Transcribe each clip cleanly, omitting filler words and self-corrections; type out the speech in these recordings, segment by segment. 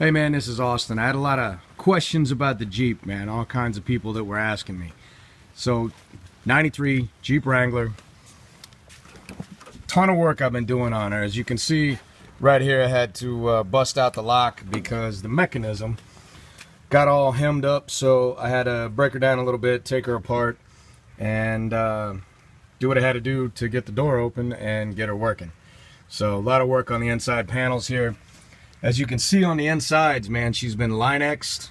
Hey man, this is Austin. I had a lot of questions about the Jeep, man. All kinds of people that were asking me. So, 93 Jeep Wrangler. Ton of work I've been doing on her. As you can see right here, I had to bust out the lock because the mechanism got all hemmed up. So I had to break her down a little bit, take her apart, and do what I had to do to get the door open and get her working. So a lot of work on the inside panels here. As you can see on the insides, man, she's been Line-X'd.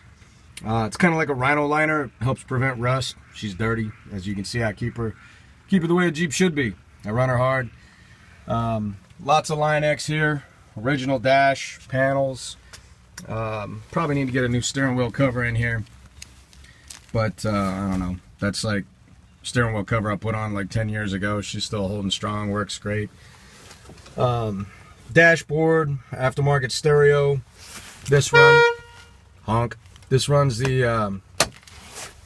It's kind of like a Rhino liner. It helps prevent rust. She's dirty. As you can see, I keep her the way a Jeep should be. I run her hard. Lots of Line-X here. Original dash panels. Probably need to get a new steering wheel cover in here. But I don't know. That's like steering wheel cover I put on like 10 years ago. She's still holding strong. Works great. Dashboard, aftermarket stereo. This runs the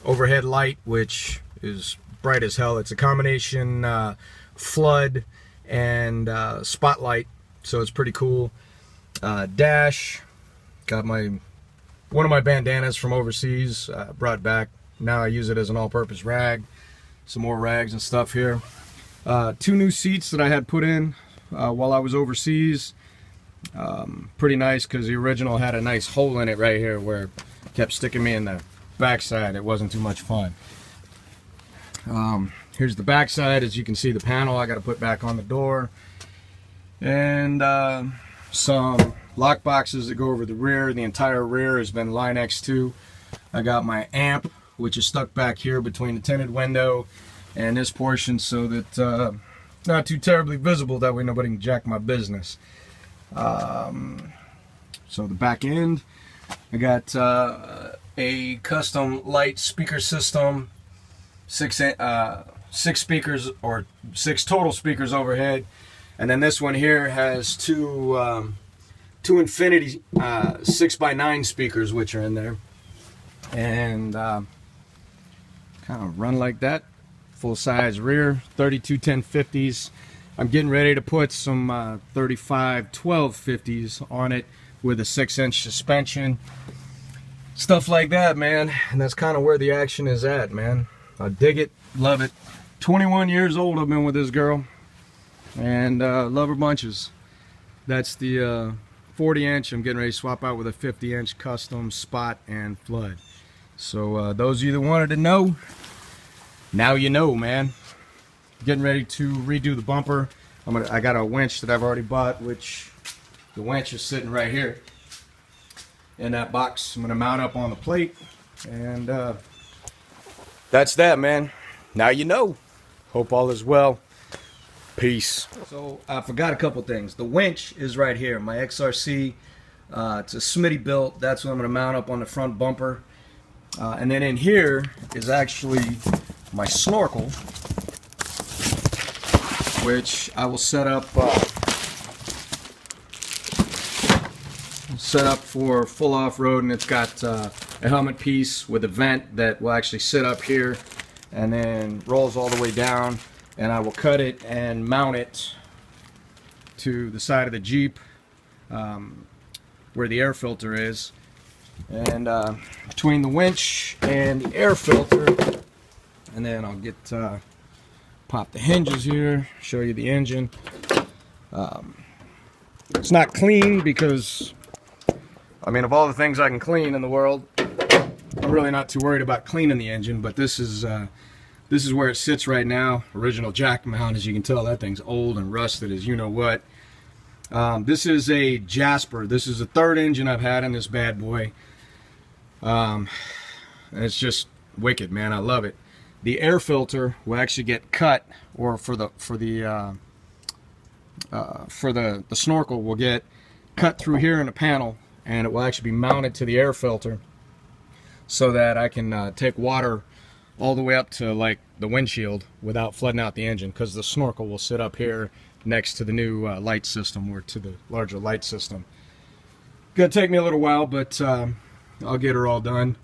overhead light, which is bright as hell. It's a combination flood and spotlight, so it's pretty cool. Dash, got one of my bandanas from overseas, brought back. Now I use it as an all-purpose rag. Some more rags and stuff here. 2 new seats that I had put in while I was overseas. Pretty nice because the original had a nice hole in it right here where it kept sticking me in the backside. It wasn't too much fun. Here's the backside. As you can see, the panel I got to put back on the door, and some lock boxes that go over the rear. The entire rear has been Line-X too. I got my amp, which is stuck back here between the tinted window and this portion, so that not too terribly visible, that way nobody can jack my business. So the back end, I got a custom light speaker system, 6 speakers, or 6 total speakers overhead, and then this one here has two Infinity 6x9 speakers, which are in there, and kind of run like that. Full size rear, 32 1050s. I'm getting ready to put some 35 1250s on it with a 6-inch suspension. Stuff like that, man. And that's kind of where the action is at, man. I dig it, love it. 21 years old I've been with this girl, and love her bunches. That's the 40-inch. I'm getting ready to swap out with a 50-inch custom spot and flood. So those of you that wanted to know, now you know, man. Getting ready to redo the bumper. I got a winch that I've already bought, which the winch is sitting right here in that box. I'm gonna mount up on the plate, and that's that, man. Now you know. Hope all is well. Peace. So I forgot a couple things. The winch is right here. My XRC. It's a Smitty built. That's what I'm gonna mount up on the front bumper. And then in here is actually my snorkel, which I will set up for full off-road, and it's got a helmet piece with a vent that will actually sit up here and then rolls all the way down, and I will cut it and mount it to the side of the Jeep where the air filter is, and between the winch and the air filter, and then I'll get pop the hinges here, show you the engine. It's not clean because, I mean, of all the things I can clean in the world, I'm really not too worried about cleaning the engine, but this is where it sits right now. Original jack mount. As you can tell, that thing's old and rusted as you know what. This is a Jasper. This is the 3rd engine I've had in this bad boy. And it's just wicked, man. I love it. The air filter will actually get cut, or for the snorkel will get cut through here in the panel, and it will actually be mounted to the air filter so that I can take water all the way up to like the windshield without flooding out the engine, because the snorkel will sit up here next to the new light system, or to the larger light system. Gonna take me a little while, but I'll get her all done.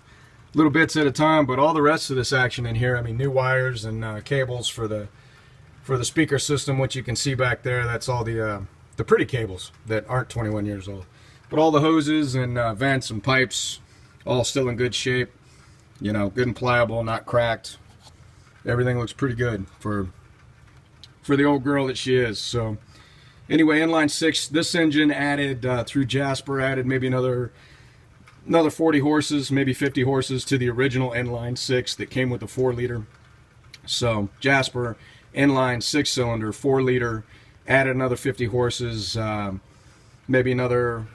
Little bits at a time, but all the rest of this action in here, I mean, new wires and cables for the speaker system, which you can see back there. That's all the pretty cables that aren't 21 years old. But all the hoses and vents and pipes, all still in good shape. You know, good and pliable, not cracked. Everything looks pretty good for the old girl that she is. So anyway, inline 6, this engine added through Jasper, added maybe another 40 horses, maybe 50 horses to the original inline 6 that came with the 4-liter. So Jasper inline 6-cylinder 4-liter added another 50 horses, maybe another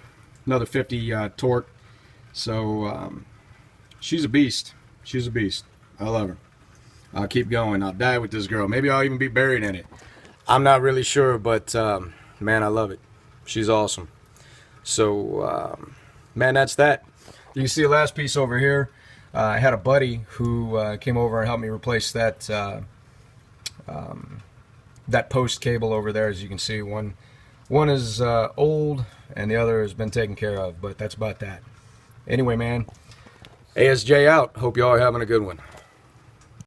50 torque. So she's a beast. She's a beast. I love her. I'll keep going. I'll die with this girl. Maybe I'll even be buried in it. I'm not really sure, but man, I love it. She's awesome. So man, that's that. You can see the last piece over here. I had a buddy who came over and helped me replace that that post cable over there. As you can see, one is old and the other has been taken care of, but that's about that. Anyway, man, ASJ out. Hope y'all are having a good one.